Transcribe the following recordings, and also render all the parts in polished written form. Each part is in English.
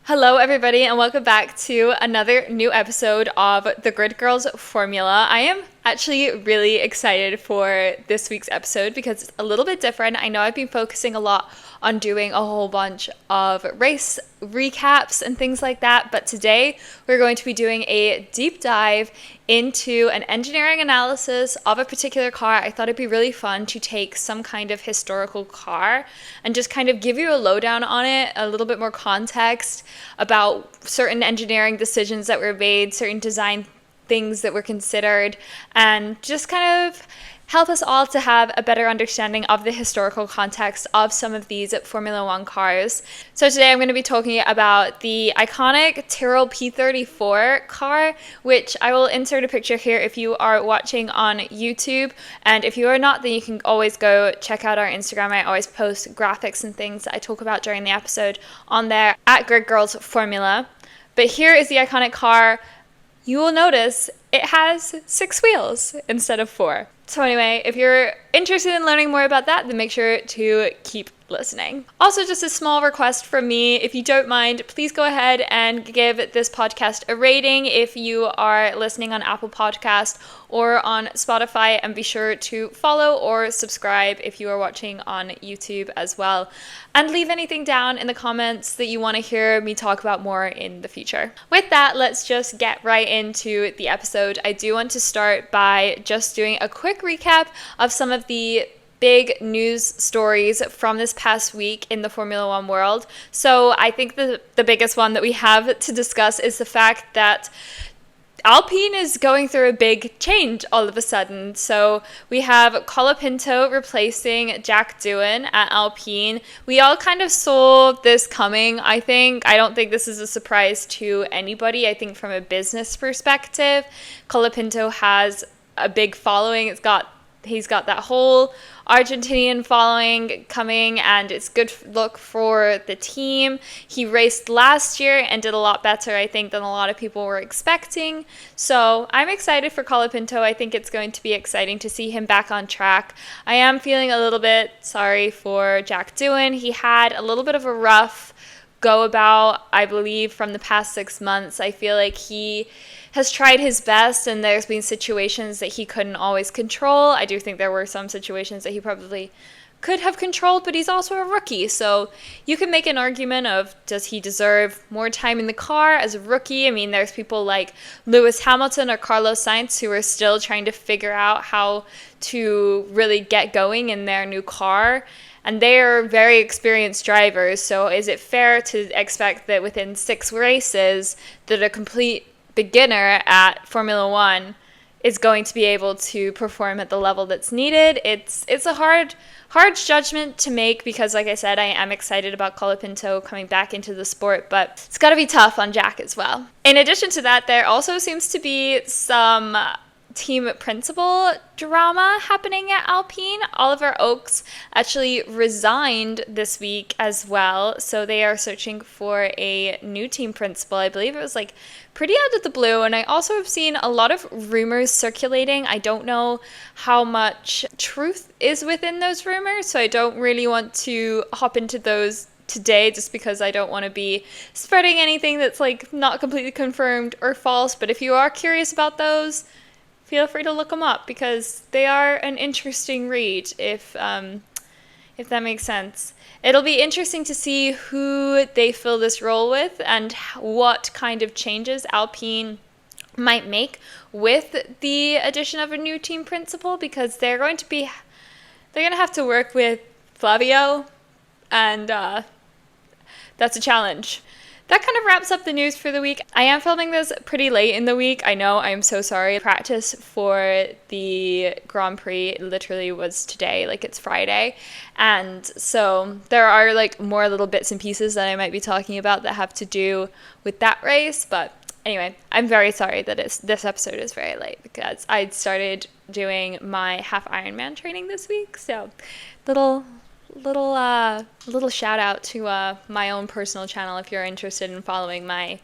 Hello, everybody, and welcome back to another new episode of the Grid Girls Formula. I am actually really excited for this week's episode because it's a little bit different. I know I've been focusing a lot on doing a whole bunch of race recaps and things like that, but today we're going to be doing a deep dive into an engineering analysis of a particular car. I thought it'd be really fun to take some kind of historical car and just kind of give you a lowdown on it, a little bit more context about certain engineering decisions that were made, certain design things that were considered, and just kind of help us all to have a better understanding of the historical context of some of these Formula One cars. So today I'm going to be talking about the iconic Tyrrell P34 car, which I will insert a picture here if you are watching on YouTube. And if you are not, then you can always go check out our Instagram. I always post graphics and things that I talk about during the episode on there at Grid Girls Formula. But here is the iconic car. You will notice it has 6 wheels instead of 4. So anyway, if you're interested in learning more about that, then make sure to keep listening. Also, just a small request from me, if you don't mind, please go ahead and give this podcast a rating if you are listening on Apple Podcast or on Spotify, and be sure to follow or subscribe if you are watching on YouTube as well. And leave anything down in the comments that you want to hear me talk about more in the future. With that, let's just get right into the episode. I do want to start by just doing a quick recap of some of the big news stories from this past week in the Formula One world. So I think the biggest one that we have to discuss is the fact that Alpine is going through a big change all of a sudden. So we have Colapinto replacing Jack Doohan at Alpine. We all kind of saw this coming, I think. I don't think this is a surprise to anybody. I think from a business perspective, Colapinto has a big following. He's got that whole Argentinian following coming, and it's good look for the team. He raced last year and did a lot better, I think, than a lot of people were expecting. So I'm excited for Colapinto. I think it's going to be exciting to see him back on track. I am feeling a little bit sorry for Jack Doohan. He had a little bit of a rough go about, I believe, from the past 6 months. I feel like he has tried his best, and there's been situations that he couldn't always control. I do think there were some situations that he probably could have controlled, but he's also a rookie. So you can make an argument of, does he deserve more time in the car as a rookie? I mean, there's people like Lewis Hamilton or Carlos Sainz who are still trying to figure out how to really get going in their new car. And they are very experienced drivers. So is it fair to expect that within 6 races that a complete beginner at Formula One is going to be able to perform at the level that's needed? It's a hard judgment to make because, like I said, I am excited about Colapinto coming back into the sport, but it's got to be tough on Jack as well. In addition to that, there also seems to be some team principal drama happening at Alpine. Oliver Oakes actually resigned this week as well, so they are searching for a new team principal. I believe it was like pretty out of the blue, and I also have seen a lot of rumors circulating. I don't know how much truth is within those rumors, so I don't really want to hop into those today just because I don't want to be spreading anything that's like not completely confirmed or false. But if you are curious about those, feel free to look them up because they are an interesting read, if that makes sense. It'll be interesting to see who they fill this role with and what kind of changes Alpine might make with the addition of a new team principal, because they're going to have to work with Flavio, and that's a challenge. That kind of wraps up the news for the week. I am filming this pretty late in the week. I know, I'm so sorry. Practice for the Grand Prix literally was today, like it's Friday. And so there are like more little bits and pieces that I might be talking about that have to do with that race. But anyway, I'm very sorry that this episode is very late because I started doing my half Ironman training this week. So little shout out to my own personal channel. If you're interested in following my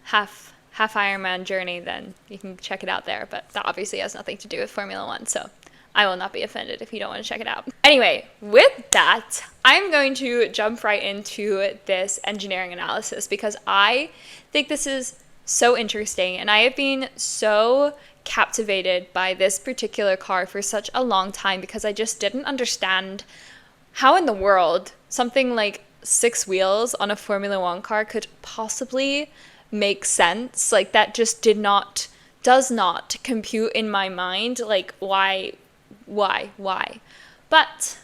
half Ironman journey, then you can check it out there. But that obviously has nothing to do with Formula One, so I will not be offended if you don't want to check it out. Anyway, with that, I'm going to jump right into this engineering analysis because I think this is so interesting, and I have been so captivated by this particular car for such a long time because I just didn't understand how in the world something like 6 wheels on a Formula One car could possibly make sense. Like, that just does not compute in my mind. Like, why? But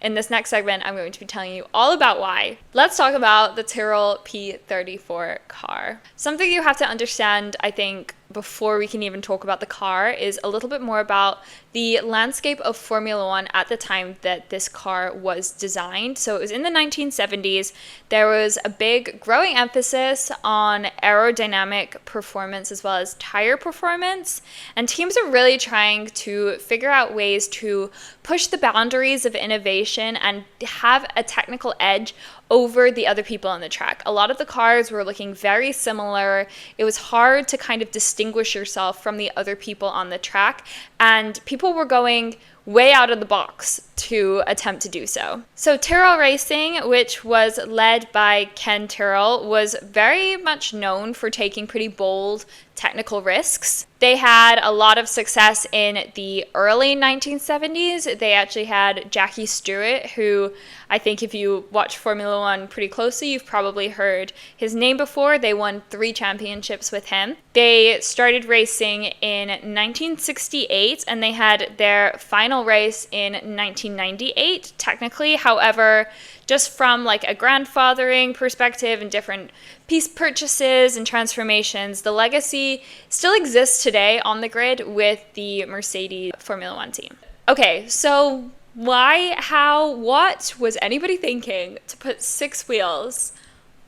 in this next segment, I'm going to be telling you all about why. Let's talk about the Tyrrell P34 car. Something you have to understand, I think, before we can even talk about the car is a little bit more about the landscape of Formula One at the time that this car was designed. So it was in the 1970s. There was a big growing emphasis on aerodynamic performance as well as tire performance. And teams are really trying to figure out ways to push the boundaries of innovation and have a technical edge over the other people on the track. A lot of the cars were looking very similar. It was hard to kind of distinguish yourself from the other people on the track, and people were going way out of the box to attempt to do so. So Tyrrell Racing, which was led by Ken Tyrrell, was very much known for taking pretty bold technical risks. They had a lot of success in the early 1970s. They actually had Jackie Stewart, who I think if you watch Formula One pretty closely, you've probably heard his name before. They won 3 championships with him. They started racing in 1968, and they had their final race in 1998, technically. However, just from like a grandfathering perspective and different piece purchases and transformations, the legacy still exists today on the grid with the Mercedes Formula One team. Okay, so why, how, what was anybody thinking to put 6 wheels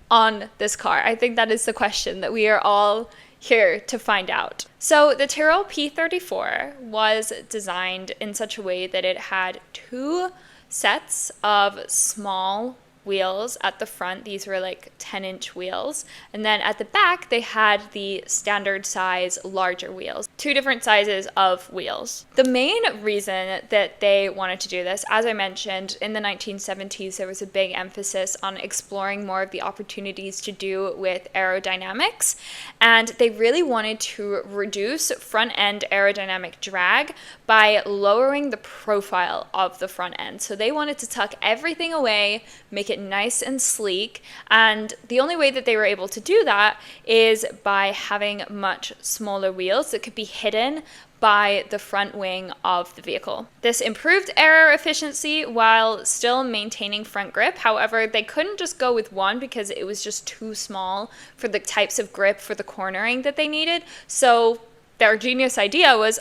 on this car? I think that is the question that we are all here to find out. So the Tyrrell P34 was designed in such a way that it had 2 sets of small wheels at the front. These were like 10-inch wheels. And then at the back, they had the standard size larger wheels. 2 different sizes of wheels. The main reason that they wanted to do this, as I mentioned, in the 1970s, there was a big emphasis on exploring more of the opportunities to do with aerodynamics. And they really wanted to reduce front-end aerodynamic drag by lowering the profile of the front end. So they wanted to tuck everything away, make it nice and sleek, and the only way that they were able to do that is by having much smaller wheels that could be hidden by the front wing of the vehicle. This improved aero efficiency while still maintaining front grip. However, they couldn't just go with one because it was just too small for the types of grip for the cornering that they needed. So their genius idea was,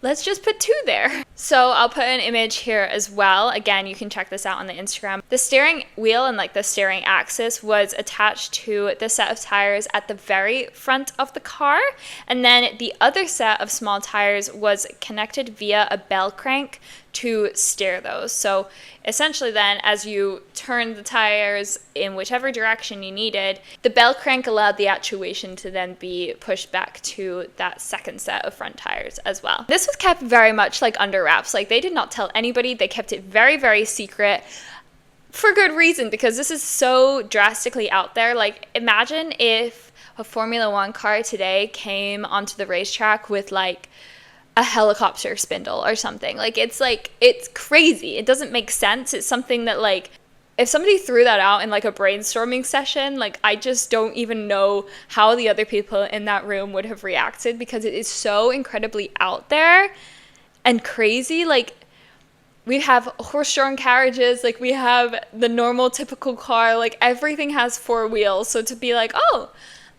let's just put 2 there. So I'll put an image here as well. Again, you can check this out on the Instagram. The steering wheel and like the steering axis was attached to the set of tires at the very front of the car. And then the other set of small tires was connected via a bell crank to steer those. So essentially then, as you turn the tires in whichever direction you needed, the bell crank allowed the actuation to then be pushed back to that second set of front tires as well. This was kept very much like under wraps. Like, they did not tell anybody. They kept it very, very secret for good reason, because this is so drastically out there. Like, imagine if a Formula One car today came onto the racetrack with like a helicopter spindle or something. It's crazy. It doesn't make sense. It's something that, like, if somebody threw that out in like a brainstorming session, like, I just don't even know how the other people in that room would have reacted, because it is so incredibly out there and crazy. Like, we have horse-drawn carriages, like, we have the normal typical car, like, everything has 4 wheels. So to be like,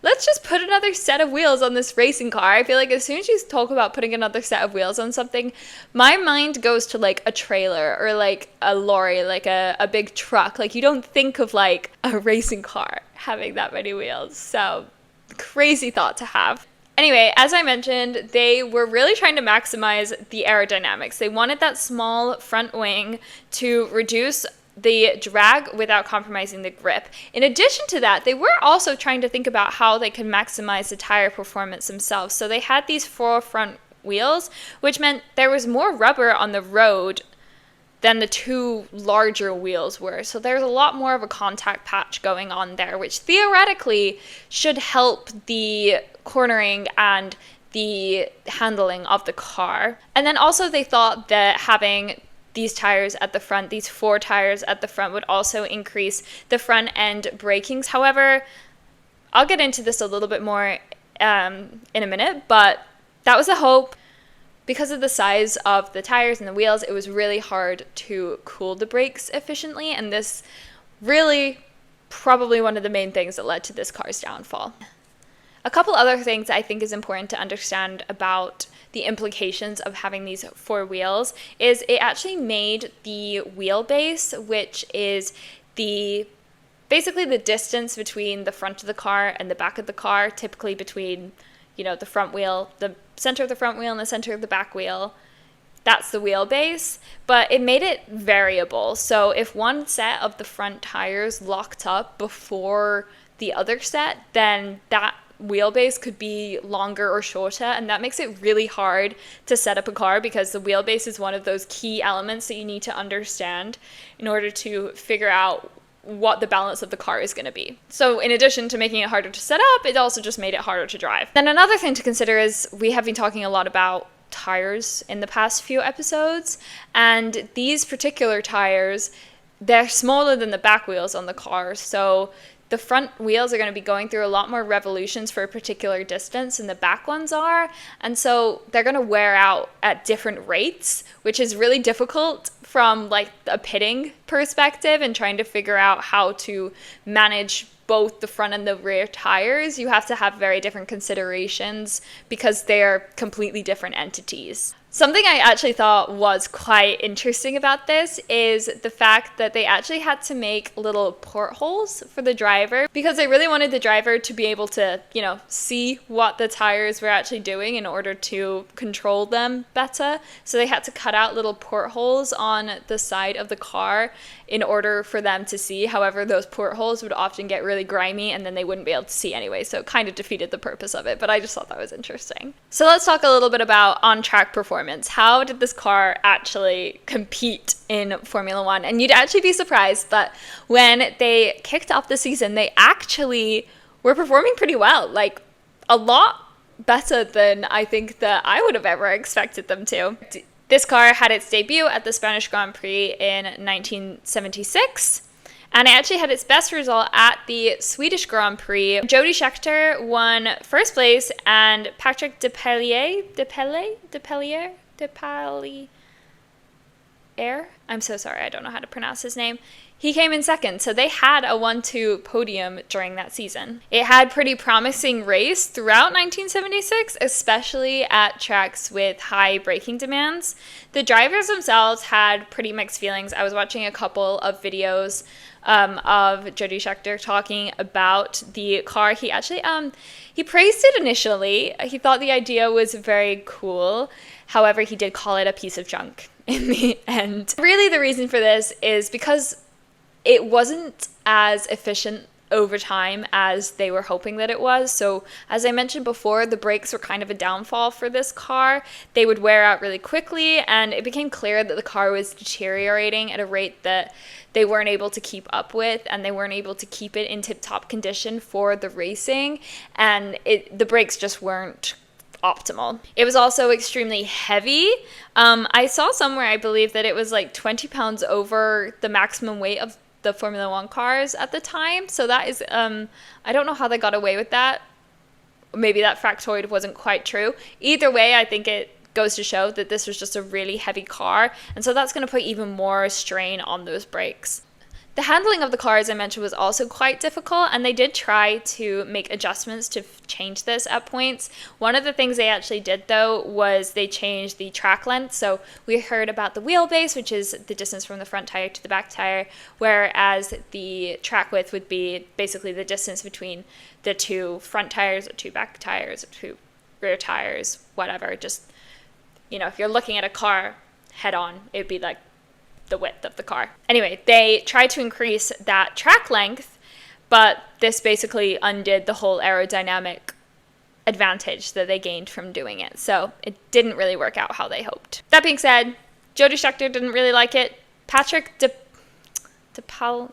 let's just put another set of wheels on this racing car. I feel like as soon as you talk about putting another set of wheels on something, my mind goes to like a trailer or like a lorry, like a big truck. Like, you don't think of like a racing car having that many wheels. So crazy thought to have. Anyway, as I mentioned, they were really trying to maximize the aerodynamics. They wanted that small front wing to reduce the drag without compromising the grip. In addition to that, they were also trying to think about how they could maximize the tire performance themselves. So they had these 4 front wheels, which meant there was more rubber on the road than the two larger wheels were. So there's a lot more of a contact patch going on there, which theoretically should help the cornering and the handling of the car. And then also they thought that having these tires at the front, these 4 tires at the front, would also increase the front end brakings. However, I'll get into this a little bit more in a minute, but that was the hope. Because of the size of the tires and the wheels, it was really hard to cool the brakes efficiently, and this really probably one of the main things that led to this car's downfall. A couple other things I think is important to understand about the implications of having these 4 wheels is it actually made the wheelbase, which is basically the distance between the front of the car and the back of the car, typically between the front wheel, the center of the front wheel and the center of the back wheel. That's the wheelbase, but it made it variable. So if one set of the front tires locked up before the other set, then that wheelbase could be longer or shorter, and that makes it really hard to set up a car because the wheelbase is one of those key elements that you need to understand in order to figure out what the balance of the car is going to be. So in addition to making it harder to set up, it also just made it harder to drive. Then another thing to consider is we have been talking a lot about tires in the past few episodes, and these particular tires, they're smaller than the back wheels on the car, so the front wheels are going to be going through a lot more revolutions for a particular distance than the back ones are, and so they're going to wear out at different rates, which is really difficult from like a pitting perspective and trying to figure out how to manage both the front and the rear tires. You have to have very different considerations because they're completely different entities. Something I actually thought was quite interesting about this is the fact that they actually had to make little portholes for the driver because they really wanted the driver to be able to, see what the tires were actually doing in order to control them better. So they had to cut out little portholes on the side of the car in order for them to see. However, those portholes would often get really grimy and then they wouldn't be able to see anyway. So it kind of defeated the purpose of it, but I just thought that was interesting. So let's talk a little bit about on-track performance. How did this car actually compete in Formula One? And you'd actually be surprised, but when they kicked off the season, they actually were performing pretty well, like a lot better than I think that I would have ever expected them to. This car had its debut at the Spanish Grand Prix in 1976. And it actually had its best result at the Swedish Grand Prix. Jody Scheckter won first place, and Patrick Depailler, I'm so sorry, I don't know how to pronounce his name. He came in second, so they had a 1-2 podium during that season. It had pretty promising race throughout 1976, especially at tracks with high braking demands. The drivers themselves had pretty mixed feelings. I was watching a couple of videos of Jody Scheckter talking about the car. He actually he praised it initially. He thought the idea was very cool. However, he did call it a piece of junk in the end. Really, the reason for this is because it wasn't as efficient over time as they were hoping that it was. So as I mentioned before, the brakes were kind of a downfall for this car. They would wear out really quickly, and it became clear that the car was deteriorating at a rate that they weren't able to keep up with, and they weren't able to keep it in tip-top condition for the racing, and the brakes just weren't optimal. It was also extremely heavy. I saw somewhere, I believe, that it was like 20 pounds over the maximum weight of the Formula One cars at the time. So that is, I don't know how they got away with that. Maybe that factoid wasn't quite true. Either way, I think it goes to show that this was just a really heavy car. And so that's going to put even more strain on those brakes. The handling of the car, as I mentioned, was also quite difficult, and they did try to make adjustments to change this at points. One of the things they actually did, though, was they changed the track length. So we heard about the wheelbase, which is the distance from the front tire to the back tire, whereas the track width would be basically the distance between the two front tires, or two back tires, or two rear tires, whatever. Just, if you're looking at a car head on, it would be like the width of the car. Anyway, they tried to increase that track length, but this basically undid the whole aerodynamic advantage that they gained from doing it. So it didn't really work out how they hoped. That being said, Jody Scheckter didn't really like it. Patrick DePalier?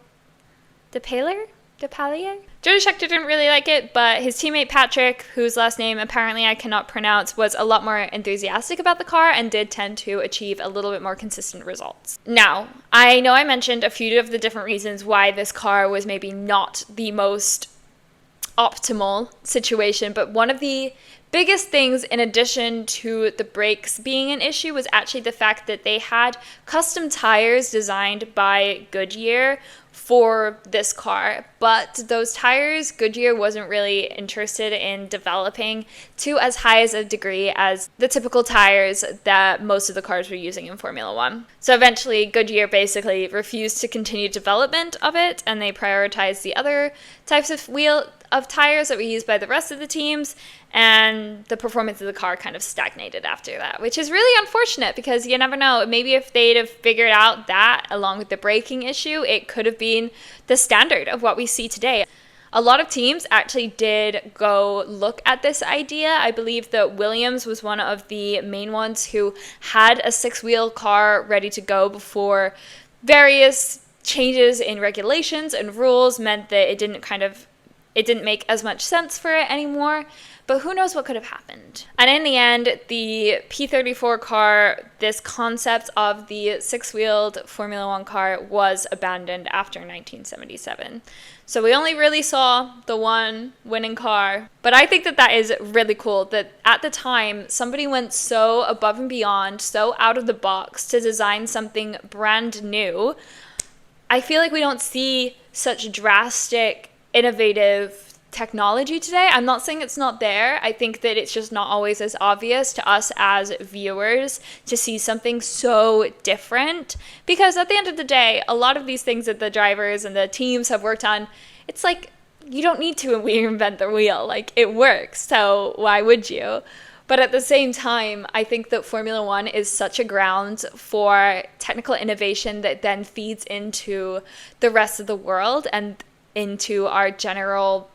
Jody Scheckter didn't really like it, but his teammate Patrick, whose last name apparently I cannot pronounce, was a lot more enthusiastic about the car and did tend to achieve a little bit more consistent results. Now, I know I mentioned a few of the different reasons why this car was maybe not the most optimal situation, but one of the biggest things, in addition to the brakes being an issue, was actually the fact that they had custom tires designed by Goodyear for this car, but those tires Goodyear wasn't really interested in developing to as high as a degree as the typical tires that most of the cars were using in Formula One. So eventually Goodyear basically refused to continue development of it, and they prioritized the other types of tires that were used by the rest of the teams, and the performance of the car kind of stagnated after that, which is really unfortunate because you never know. Maybe if they'd have figured out that along with the braking issue, it could have been the standard of what we see today. A lot of teams actually did go look at this idea. I believe that Williams was one of the main ones who had a 6-wheel car ready to go before various changes in regulations and rules meant that it didn't make as much sense for it anymore. But who knows what could have happened. And in the end, the P34 car, this concept of the 6-wheeled Formula One car, was abandoned after 1977. So we only really saw the one winning car. But I think that is really cool that at the time, somebody went so above and beyond, so out of the box to design something brand new. I feel like we don't see such drastic, innovative technology today. I'm not saying it's not there. I think that it's just not always as obvious to us as viewers to see something so different, because at the end of the day, a lot of these things that the drivers and the teams have worked on, it's like you don't need to reinvent the wheel. Like, it works, so why would you? But at the same time, I think that Formula One is such a ground for technical innovation that then feeds into the rest of the world and into our general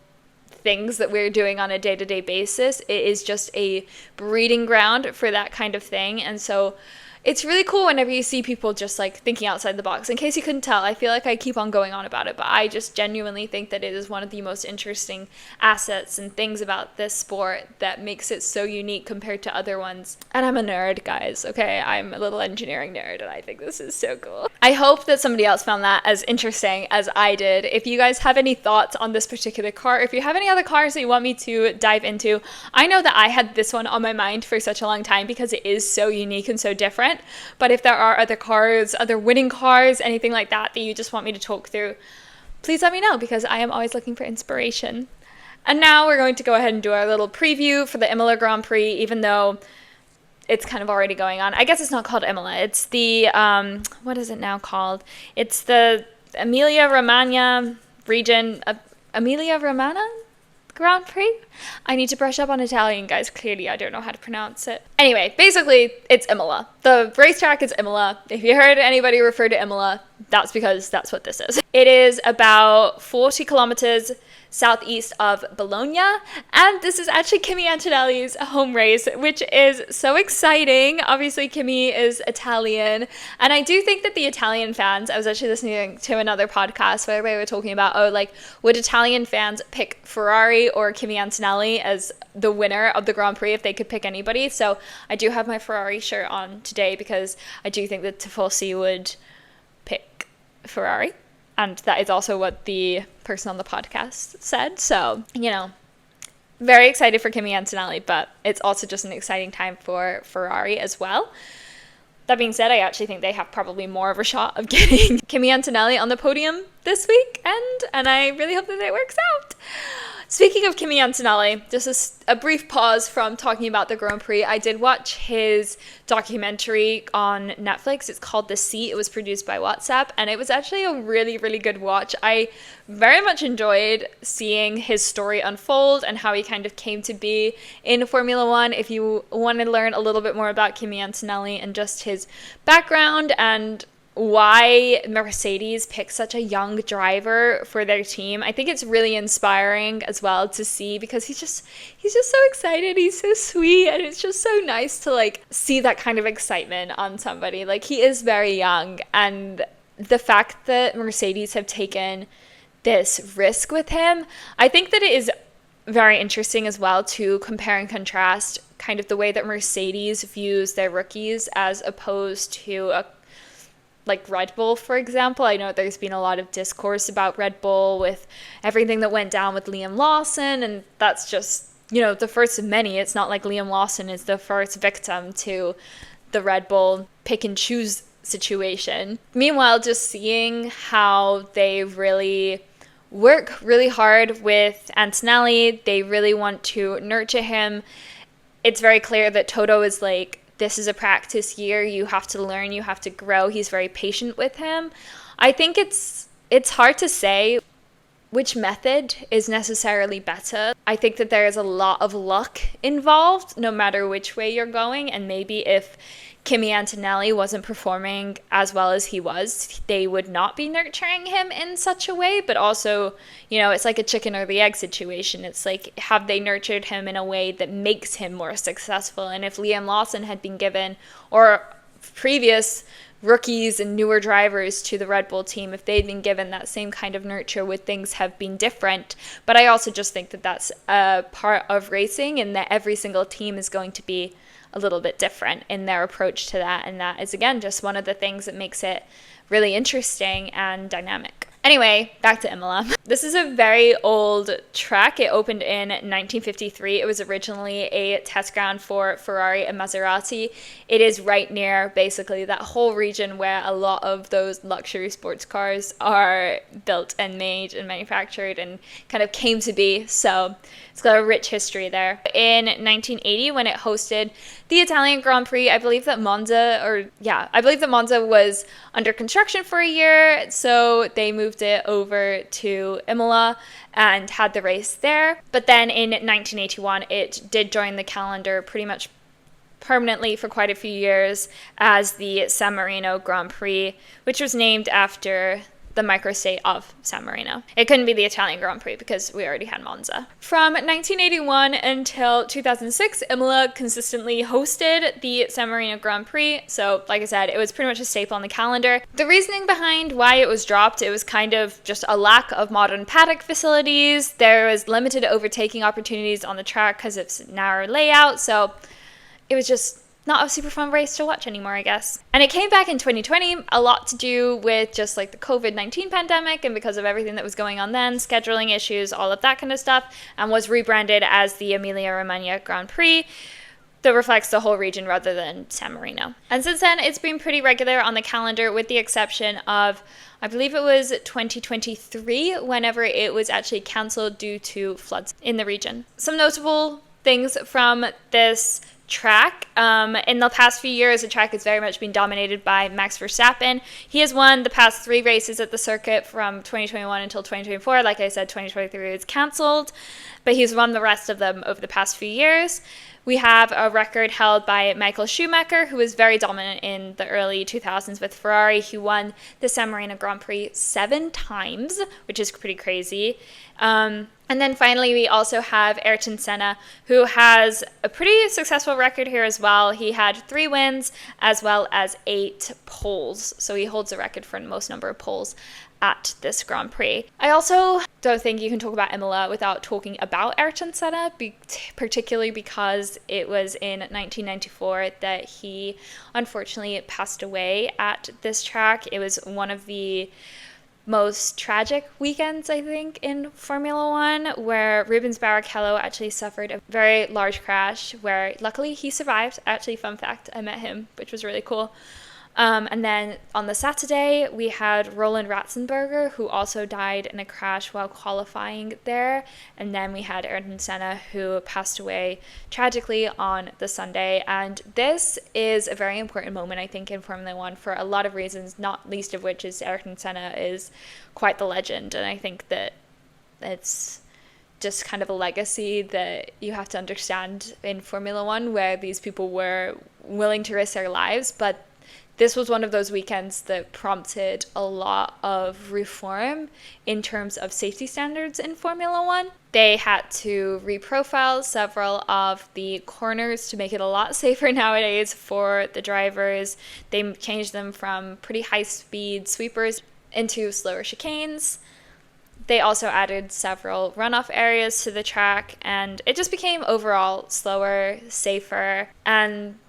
things that we're doing on a day-to-day basis. It is just a breeding ground for that kind of thing. And so it's really cool whenever you see people just like thinking outside the box. In case you couldn't tell, I feel like I keep on going on about it, but I just genuinely think that it is one of the most interesting assets and things about this sport that makes it so unique compared to other ones. And I'm a nerd, guys, okay? I'm a little engineering nerd, and I think this is so cool. I hope that somebody else found that as interesting as I did. If you guys have any thoughts on this particular car, if you have any other cars that you want me to dive into, I know that I had this one on my mind for such a long time because it is so unique and so different. But if there are other cars, other winning cars, anything like that you just want me to talk through, please let me know, because I am always looking for inspiration. And now we're going to go ahead and do our little preview for the Imola Grand Prix, even though it's kind of already going on. I guess it's not called Imola. It's the, what is it now called? It's the Emilia-Romagna region, Emilia-Romagna Grand Prix? I need to brush up on Italian, guys. Clearly, I don't know how to pronounce it. Anyway, basically, it's Imola. The racetrack is Imola. If you heard anybody refer to Imola, that's because that's what this is. It is about 40 kilometers southeast of Bologna, and this is actually Kimi Antonelli's home race, which is so exciting. Obviously, Kimi is Italian, and I do think that the Italian fans, I was actually listening to another podcast where they were talking about, would Italian fans pick Ferrari or Kimi Antonelli as the winner of the Grand Prix if they could pick anybody? So I do have my Ferrari shirt on today because I do think that Tifosi would pick Ferrari. And that is also what the person on the podcast said. So, very excited for Kimi Antonelli, but it's also just an exciting time for Ferrari as well. That being said, I actually think they have probably more of a shot of getting Kimi Antonelli on the podium this week, and I really hope that it works out. Speaking of Kimi Antonelli, just a brief pause from talking about the Grand Prix. I did watch his documentary on Netflix. It's called The Seat. It was produced by WhatsApp, and it was actually a really, really good watch. I very much enjoyed seeing his story unfold and how he kind of came to be in Formula One. If you want to learn a little bit more about Kimi Antonelli and just his background and why Mercedes picked such a young driver for their team. I think it's really inspiring as well to see, because he's just so excited. He's so sweet, and it's just so nice to like see that kind of excitement on somebody. Like, he is very young, and the fact that Mercedes have taken this risk with him, I think that it is very interesting as well to compare and contrast kind of the way that Mercedes views their rookies as opposed to like Red Bull, for example. I know there's been a lot of discourse about Red Bull with everything that went down with Liam Lawson, and that's just, you know, the first of many. It's not like Liam Lawson is the first victim to the Red Bull pick and choose situation. Meanwhile, just seeing how they really work really hard with Antonelli, they really want to nurture him. It's very clear that Toto is like, this is a practice year, you have to learn, you have to grow. He's very patient with him. I think it's hard to say which method is necessarily better. I think that there is a lot of luck involved no matter which way you're going, and maybe if Kimi Antonelli wasn't performing as well as he was, they would not be nurturing him in such a way. But also, you know, it's like a chicken or the egg situation. It's like, have they nurtured him in a way that makes him more successful? And if Liam Lawson had been given, or previous rookies and newer drivers to the Red Bull team, if they'd been given that same kind of nurture, would things have been different? But I also just think that that's a part of racing, and that every single team is going to be a little bit different in their approach to that. And that is, again, just one of the things that makes it really interesting and dynamic. Anyway, back to Imola. This is a very old track. It opened in 1953. It was originally a test ground for Ferrari and Maserati. It is right near basically that whole region where a lot of those luxury sports cars are built and made and manufactured and kind of came to be. So it's got a rich history there. In 1980, when it hosted the Italian Grand Prix, I believe that Monza was under construction for a year, so they moved it over to Imola and had the race there. But then in 1981, it did join the calendar pretty much permanently for quite a few years as the San Marino Grand Prix, which was named after the microstate of San Marino. It couldn't be the Italian Grand Prix because we already had Monza. From 1981 until 2006, Imola consistently hosted the San Marino Grand Prix. So, like I said, it was pretty much a staple on the calendar. The reasoning behind why it was dropped, it was kind of just a lack of modern paddock facilities. There was limited overtaking opportunities on the track because it's a narrow layout. So it was just not a super fun race to watch anymore, I guess. And it came back in 2020, a lot to do with just like the COVID-19 pandemic and because of everything that was going on then, scheduling issues, all of that kind of stuff, and was rebranded as the Emilia-Romagna Grand Prix that reflects the whole region rather than San Marino. And since then, it's been pretty regular on the calendar with the exception of, I believe it was 2023, whenever it was actually cancelled due to floods in the region. Some notable things from this track. In the past few years, the track has very much been dominated by Max Verstappen. He has won the past 3 races at the circuit from 2021 until 2024. Like I said, 2023 is cancelled, but he's won the rest of them over the past few years. We have a record held by Michael Schumacher, who was very dominant in the early 2000s with Ferrari. He won the San Marino Grand Prix 7 times, which is pretty crazy. And then finally, we also have Ayrton Senna, who has a pretty successful record here as well. He had 3 wins as well as 8 poles. So he holds the record for the most number of poles at this Grand Prix. I also don't think you can talk about Imola without talking about Ayrton Senna, particularly because it was in 1994 that he unfortunately passed away at this track. It was one of the most tragic weekends, I think, in Formula One, where Rubens Barrichello actually suffered a very large crash where luckily he survived. Actually, fun fact, I met him, which was really cool. And then on the Saturday, we had Roland Ratzenberger, who also died in a crash while qualifying there. And then we had Ayrton Senna, who passed away tragically on the Sunday. And this is a very important moment, I think, in Formula One for a lot of reasons, not least of which is Ayrton Senna is quite the legend. And I think that it's just kind of a legacy that you have to understand in Formula One, where these people were willing to risk their lives, but this was one of those weekends that prompted a lot of reform in terms of safety standards in Formula One. They had to reprofile several of the corners to make it a lot safer nowadays for the drivers. They changed them from pretty high-speed sweepers into slower chicanes. They also added several runoff areas to the track, and it just became overall slower, safer, and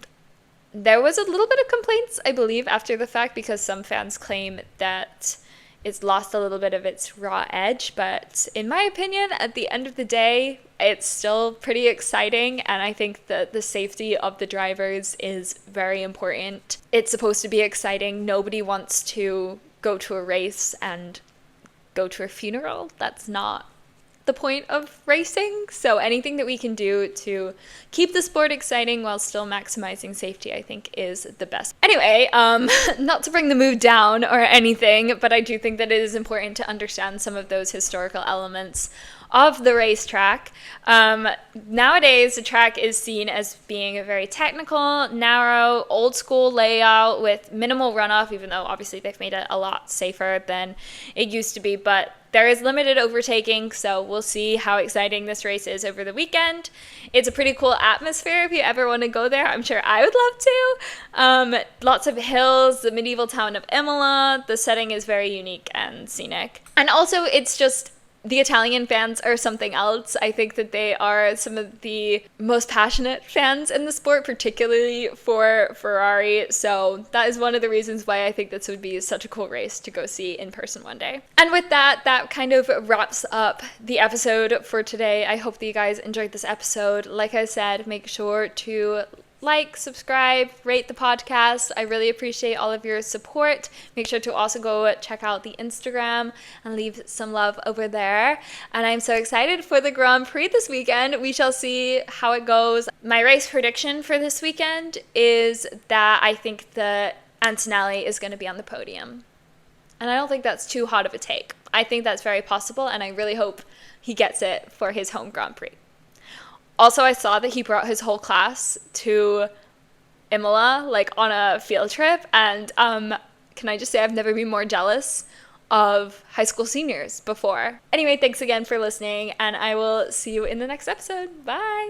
there was a little bit of complaints, I believe, after the fact, because some fans claim that it's lost a little bit of its raw edge. But in my opinion, at the end of the day, it's still pretty exciting. And I think that the safety of the drivers is very important. It's supposed to be exciting. Nobody wants to go to a race and go to a funeral. That's not the point of racing. So anything that we can do to keep the sport exciting while still maximizing safety, I think, is the best. Anyway, not to bring the mood down or anything, but I do think that it is important to understand some of those historical elements of the racetrack. Nowadays, the track is seen as being a very technical, narrow, old school layout with minimal runoff, even though obviously they've made it a lot safer than it used to be. But there is limited overtaking, so we'll see how exciting this race is over the weekend. It's a pretty cool atmosphere if you ever want to go there. I'm sure I would love to. Lots of hills, the medieval town of Imola. The setting is very unique and scenic. And also, it's just, the Italian fans are something else. I think that they are some of the most passionate fans in the sport, particularly for Ferrari. So that is one of the reasons why I think this would be such a cool race to go see in person one day. And with that, that kind of wraps up the episode for today. I hope that you guys enjoyed this episode. Like I said, make sure to like, subscribe, rate the podcast. I really appreciate all of your support. Make sure to also go check out the Instagram and leave some love over there. And I'm so excited for the Grand Prix this weekend. We shall see how it goes. My race prediction for this weekend is that I think that Antonelli is going to be on the podium. And I don't think that's too hot of a take. I think that's very possible, and I really hope he gets it for his home Grand Prix. Also, I saw that he brought his whole class to Imola, like on a field trip. And can I just say I've never been more jealous of high school seniors before. Anyway, thanks again for listening, and I will see you in the next episode. Bye!